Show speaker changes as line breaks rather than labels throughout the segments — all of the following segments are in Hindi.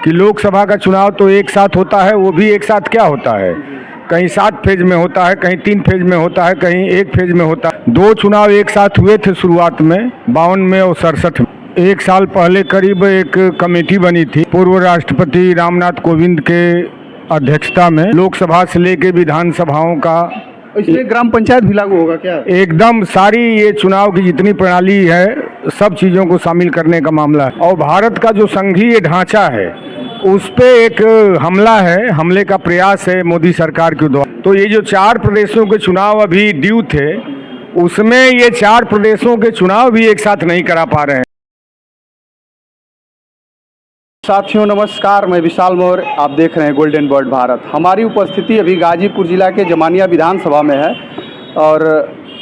कि लोकसभा का चुनाव तो एक साथ होता है, वो भी एक साथ क्या होता है, कहीं 7 फेज में होता है, कहीं 3 फेज में होता है, कहीं 1 फेज में होता है। 2 चुनाव एक साथ हुए थे शुरुआत में 52 में और 67 में। 1 साल पहले करीब एक कमेटी बनी थी पूर्व राष्ट्रपति रामनाथ कोविंद के अध्यक्षता में, लोकसभा से लेके विधानसभाओं का।
इसमें ग्राम पंचायत भी लागू होगा क्या?
एकदम सारी ये चुनाव की जितनी प्रणाली है सब चीज़ों को शामिल करने का मामला है। और भारत का जो संघीय ढांचा है उस पे एक हमला है, हमले का प्रयास है मोदी सरकार के द्वारा। तो ये जो 4 प्रदेशों के चुनाव अभी ड्यू थे, उसमें ये 4 प्रदेशों के चुनाव भी एक साथ नहीं करा पा रहे हैं।
साथियों नमस्कार, मैं विशाल मौर्य, आप देख रहे हैं गोल्डन बर्ड भारत। हमारी उपस्थिति अभी गाजीपुर जिला के जमानिया विधानसभा में है और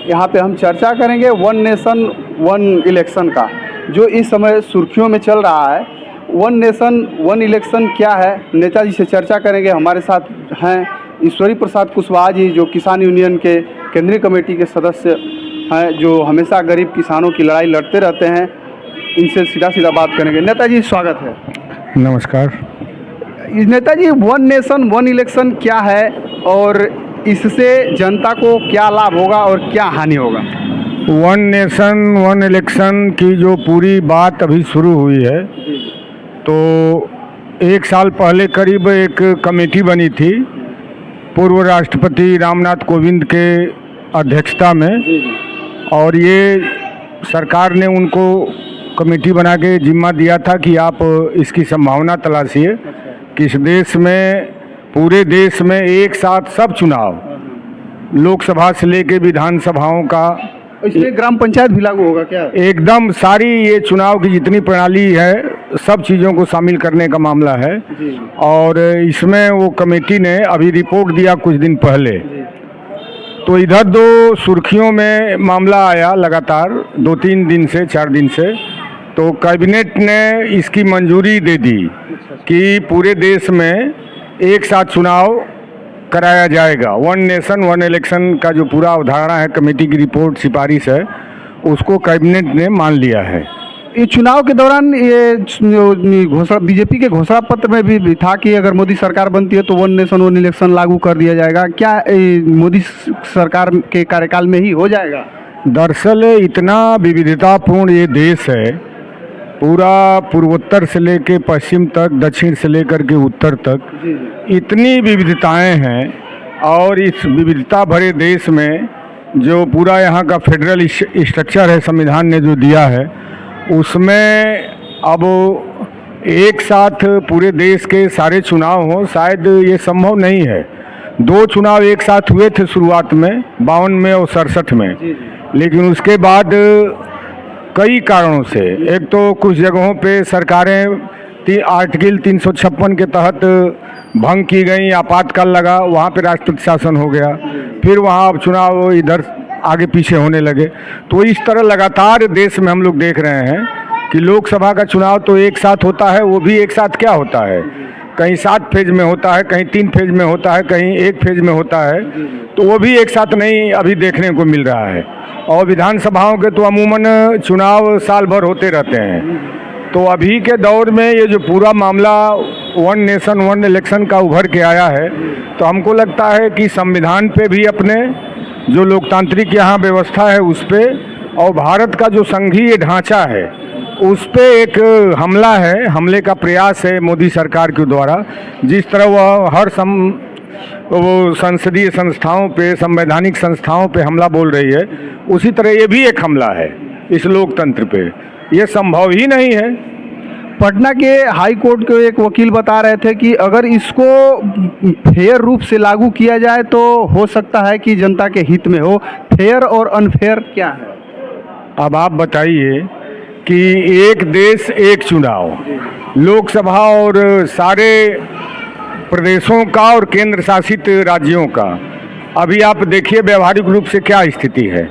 यहाँ पे हम चर्चा करेंगे वन नेशन वन इलेक्शन का, जो इस समय सुर्खियों में चल रहा है। वन नेशन वन इलेक्शन क्या है, नेताजी से चर्चा करेंगे। हमारे साथ हैं ईश्वरी प्रसाद कुशवाहा जी, जो किसान यूनियन के केंद्रीय कमेटी के सदस्य हैं, जो हमेशा गरीब किसानों की लड़ाई लड़ते रहते हैं। इनसे सीधा बात करेंगे। नेताजी स्वागत है।
नमस्कार।
Netaji, one nation one election क्या है और इससे जनता को क्या लाभ होगा और क्या हानि होगा?
वन नेशन वन इलेक्शन की जो पूरी बात अभी शुरू हुई है, तो 1 साल पहले करीब एक कमेटी बनी थी पूर्व राष्ट्रपति रामनाथ कोविंद के अध्यक्षता में, और ये सरकार ने उनको कमेटी बना के जिम्मा दिया था कि आप इसकी संभावना तलाशिए कि इस देश में, पूरे देश में एक साथ सब चुनाव, लोकसभा से लेके विधानसभाओं का।
इसमें ग्राम पंचायत भी लागू होगा क्या?
एकदम सारी ये चुनाव की जितनी प्रणाली है सब चीज़ों को शामिल करने का मामला है। और इसमें वो कमेटी ने अभी रिपोर्ट दिया कुछ दिन पहले। तो इधर 2 सुर्खियों में मामला आया लगातार 2-3 दिन से, 4 दिन से। तो कैबिनेट ने इसकी मंजूरी दे दी कि पूरे देश में एक साथ चुनाव कराया जाएगा। वन नेशन वन इलेक्शन का जो पूरा अवधारणा है, कमेटी की रिपोर्ट सिफारिश है, उसको कैबिनेट ने मान लिया है।
ये चुनाव के दौरान ये घोषणा बीजेपी के घोषणा पत्र में भी था कि अगर मोदी सरकार बनती है तो वन नेशन वन इलेक्शन लागू कर दिया जाएगा। क्या मोदी सरकार के कार्यकाल में ही हो जाएगा?
दरअसल इतना विविधतापूर्ण ये देश है, पूरा पूर्वोत्तर से लेके पश्चिम तक, दक्षिण से लेकर के उत्तर तक इतनी विविधताएं हैं। और इस विविधता भरे देश में जो पूरा यहाँ का फेडरल स्ट्रक्चर है, संविधान ने जो दिया है, उसमें अब एक साथ पूरे देश के सारे चुनाव हों, शायद ये संभव नहीं है। 2 चुनाव एक साथ हुए थे शुरुआत में 52 में और 67 में, लेकिन उसके बाद कई कारणों से, एक तो कुछ जगहों पे सरकारें आर्टिकल 356 के तहत भंग की गई, आपातकाल लगा, वहाँ पे राष्ट्रपति शासन हो गया। फिर वहाँ अब चुनाव इधर आगे पीछे होने लगे। तो इस तरह लगातार देश में हम लोग देख रहे हैं कि लोकसभा का चुनाव तो एक साथ होता है, वो भी एक साथ क्या होता है, कहीं 7 फेज में होता है, कहीं 3 फेज में होता है, कहीं 1 फेज में होता है। तो वो भी एक साथ नहीं अभी देखने को मिल रहा है। और विधानसभाओं के तो अमूमन चुनाव साल भर होते रहते हैं। तो अभी के दौर में ये जो पूरा मामला वन नेशन वन इलेक्शन का उभर के आया है, तो हमको लगता है कि संविधान पे भी, अपने जो लोकतांत्रिक यहाँ व्यवस्था है उस पे, और भारत का जो संघीय ढांचा है उस पे एक हमला है, हमले का प्रयास है मोदी सरकार के द्वारा। जिस तरह वह हर वो संसदीय संस्थाओं पे, संवैधानिक संस्थाओं पे हमला बोल रही है, उसी तरह ये भी एक हमला है इस लोकतंत्र पे। ये संभव ही नहीं है।
पटना के हाई कोर्ट के एक वकील बता रहे थे कि अगर इसको फेयर रूप से लागू किया जाए तो हो सकता है कि जनता के हित में हो। फेयर और अनफेयर क्या है?
अब आप बताइए कि एक देश एक चुनाव, लोकसभा और सारे प्रदेशों का और केंद्र शासित राज्यों का, अभी आप देखिए व्यवहारिक रूप से क्या स्थिति है।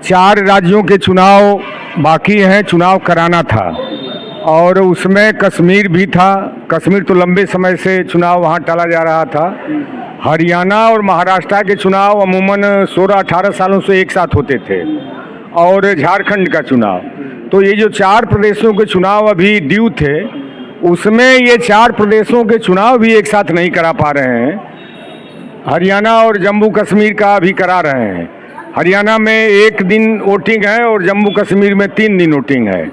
4 राज्यों के चुनाव बाकी हैं, चुनाव कराना था, और उसमें कश्मीर भी था। कश्मीर तो लंबे समय से चुनाव वहाँ टाला जा रहा था। हरियाणा और महाराष्ट्र के चुनाव अमूमन 16-18 सालों से एक साथ होते थे, और झारखंड का चुनाव। तो ये जो 4 प्रदेशों के चुनाव अभी ड्यू थे, उसमें ये 4 प्रदेशों के चुनाव भी एक साथ नहीं करा पा रहे हैं। हरियाणा और जम्मू कश्मीर का भी करा रहे हैं। हरियाणा में 1 दिन वोटिंग है और जम्मू कश्मीर में 3 दिन वोटिंग है।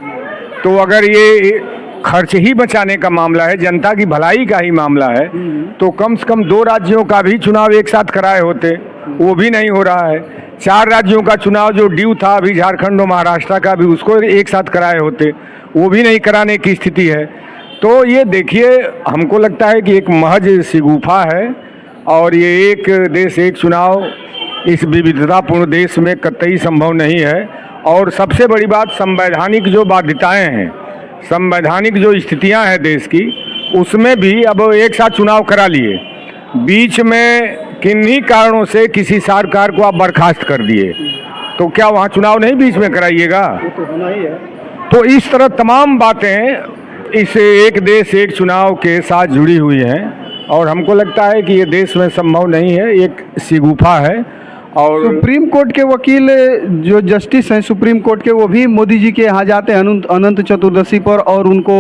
तो अगर ये खर्च ही बचाने का मामला है, जनता की भलाई का ही मामला है, तो कम से कम 2 राज्यों का भी चुनाव एक साथ कराए होते, वो भी नहीं हो रहा है। 4 राज्यों का चुनाव जो ड्यू था अभी झारखंड और महाराष्ट्र का भी, उसको एक साथ कराए होते, वो भी नहीं कराने की स्थिति है। तो ये देखिए, हमको लगता है कि एक महज शिगुफा है और ये एक देश एक चुनाव इस विविधतापूर्ण देश में कतई संभव नहीं है। और सबसे बड़ी बात, संवैधानिक जो बाध्यताएं हैं, संवैधानिक जो स्थितियां हैं देश की, उसमें भी अब एक साथ चुनाव करा लिए। बीच में किन्हीं कारणों से किसी सरकार को आप बर्खास्त कर दिए, तो क्या वहाँ चुनाव नहीं बीच में कराइएगा?
तो होना ही है।
तो इस तरह तमाम बातें इस एक देश एक चुनाव के साथ जुड़ी हुई हैं और हमको लगता है कि ये देश में संभव नहीं है, एक शिगुफा है। और
सुप्रीम कोर्ट के वकील जो जस्टिस हैं सुप्रीम कोर्ट के, वो भी मोदी जी के यहाँ जाते हैं अनंत चतुर्दशी पर और उनको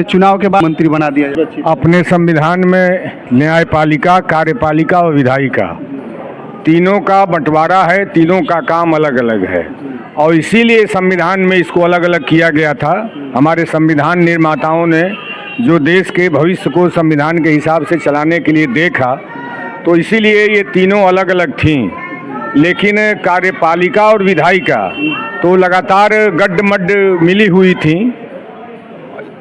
चुनाव के बाद मंत्री बना दिया जाए।
अपने संविधान में न्यायपालिका, कार्यपालिका और विधायिका, तीनों का बंटवारा है, तीनों का काम अलग अलग है और इसीलिए संविधान में इसको अलग अलग किया गया था। हमारे संविधान निर्माताओं ने जो देश के भविष्य को संविधान के हिसाब से चलाने के लिए देखा, तो इसीलिए ये तीनों अलग अलग थीं। लेकिन कार्यपालिका और विधायिका तो लगातार गड्ढ-मड्ढ मिली हुई थी।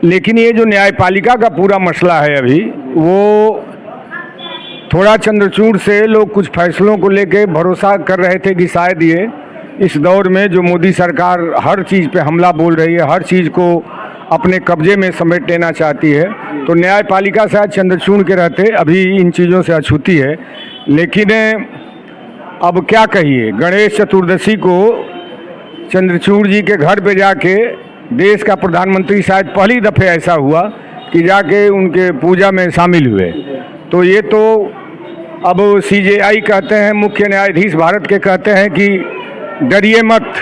लेकिन ये जो न्यायपालिका का पूरा मसला है अभी, वो थोड़ा चंद्रचूड़ से लोग कुछ फैसलों को लेके भरोसा कर रहे थे कि शायद ये इस दौर में जो मोदी सरकार हर चीज़ पे हमला बोल रही है, हर चीज़ को अपने कब्जे में समेट लेना चाहती है, तो न्यायपालिका शायद चंद्रचूड़ के रहते अभी इन चीज़ों से अछूती है। लेकिन अब क्या कहिए, गणेश चतुर्दशी को चंद्रचूड़ जी के घर पे जाके देश का प्रधानमंत्री शायद पहली दफ़े ऐसा हुआ कि जाके उनके पूजा में शामिल हुए। तो ये तो अब CJI कहते हैं, मुख्य न्यायाधीश भारत के कहते हैं कि डरिए मत,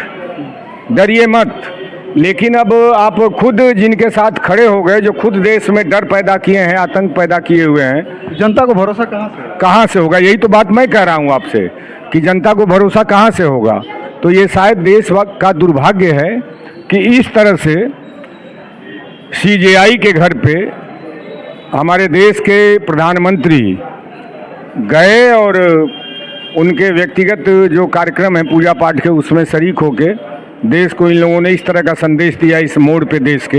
डरिए मत। लेकिन अब आप खुद जिनके साथ खड़े हो गए, जो खुद देश में डर पैदा किए हैं, आतंक पैदा किए हुए हैं,
जनता को भरोसा कहाँ से
होगा? यही तो बात मैं कह रहा हूँ आपसे कि जनता को भरोसा कहाँ से होगा। तो ये शायद देश का दुर्भाग्य है कि इस तरह से CJI के घर पे हमारे देश के प्रधानमंत्री गए और उनके व्यक्तिगत जो कार्यक्रम है पूजा पाठ के, उसमें शरीक होके देश को इन लोगों ने इस तरह का संदेश दिया इस मोड़ पे देश के।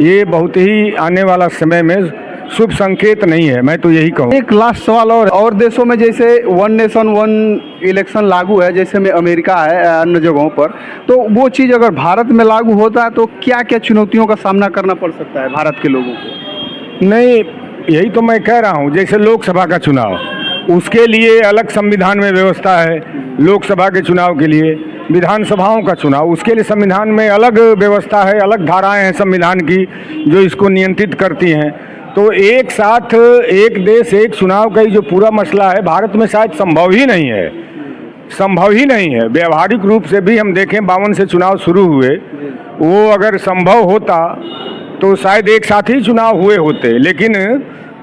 ये बहुत ही आने वाला समय में शुभ संकेत नहीं है, मैं तो यही कहूँ।
एक लास्ट सवाल और देशों में जैसे 1 नेशन 1 इलेक्शन लागू है, जैसे में अमेरिका है अन्य जगहों पर, तो वो चीज़ अगर भारत में लागू होता है तो क्या क्या चुनौतियों का सामना करना पड़ सकता है भारत के लोगों को?
नहीं, यही तो मैं कह रहा हूँ। जैसे लोकसभा का चुनाव, उसके लिए अलग संविधान में व्यवस्था है, लोकसभा के चुनाव के लिए। विधानसभाओं का चुनाव, उसके लिए संविधान में अलग व्यवस्था है, अलग धाराएं हैं संविधान की जो इसको नियंत्रित करती हैं। तो एक साथ एक देश एक चुनाव का ही जो पूरा मसला है, भारत में शायद संभव ही नहीं है, संभव ही नहीं है। व्यवहारिक रूप से भी हम देखें, 52 से चुनाव शुरू हुए, वो अगर संभव होता तो शायद एक साथ ही चुनाव हुए होते। लेकिन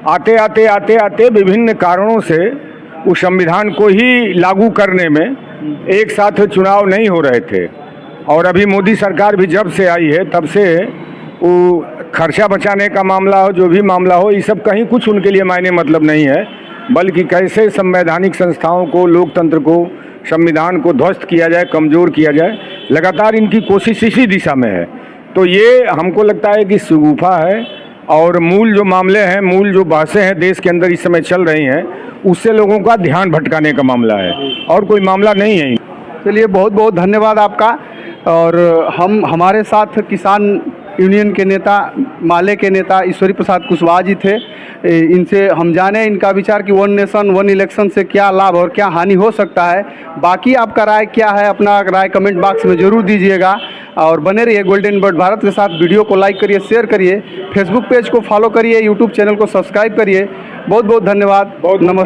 आते आते आते आते विभिन्न कारणों से उस संविधान को ही लागू करने में एक साथ चुनाव नहीं हो रहे थे। और अभी मोदी सरकार भी जब से आई है, तब से वो खर्चा बचाने का मामला हो, जो भी मामला हो, ये सब कहीं कुछ उनके लिए मायने मतलब नहीं है, बल्कि कैसे संवैधानिक संस्थाओं को, लोकतंत्र को, संविधान को ध्वस्त किया जाए, कमज़ोर किया जाए, लगातार इनकी कोशिश इसी दिशा में है। तो ये हमको लगता है कि शिगुफा है और मूल जो मामले हैं, मूल जो बहसें हैं देश के अंदर इस समय चल रही हैं, उससे लोगों का ध्यान भटकाने का मामला है और कोई मामला नहीं है।
चलिए, बहुत बहुत धन्यवाद आपका। और हमारे साथ किसान यूनियन के नेता, माले के नेता ईश्वरी प्रसाद कुशवाहा जी थे। इनसे हम जाने इनका विचार कि 1 नेशन 1 इलेक्शन से क्या लाभ और क्या हानि हो सकता है। बाकी आपका राय क्या है, अपना राय कमेंट बॉक्स में ज़रूर दीजिएगा और बने रहिए गोल्डन बर्ड भारत के साथ। वीडियो को लाइक करिए, शेयर करिए, फेसबुक पेज को फॉलो करिए, यूट्यूब चैनल को सब्सक्राइब करिए। बहुत बहुत धन्यवाद, बहुत नमस्कार।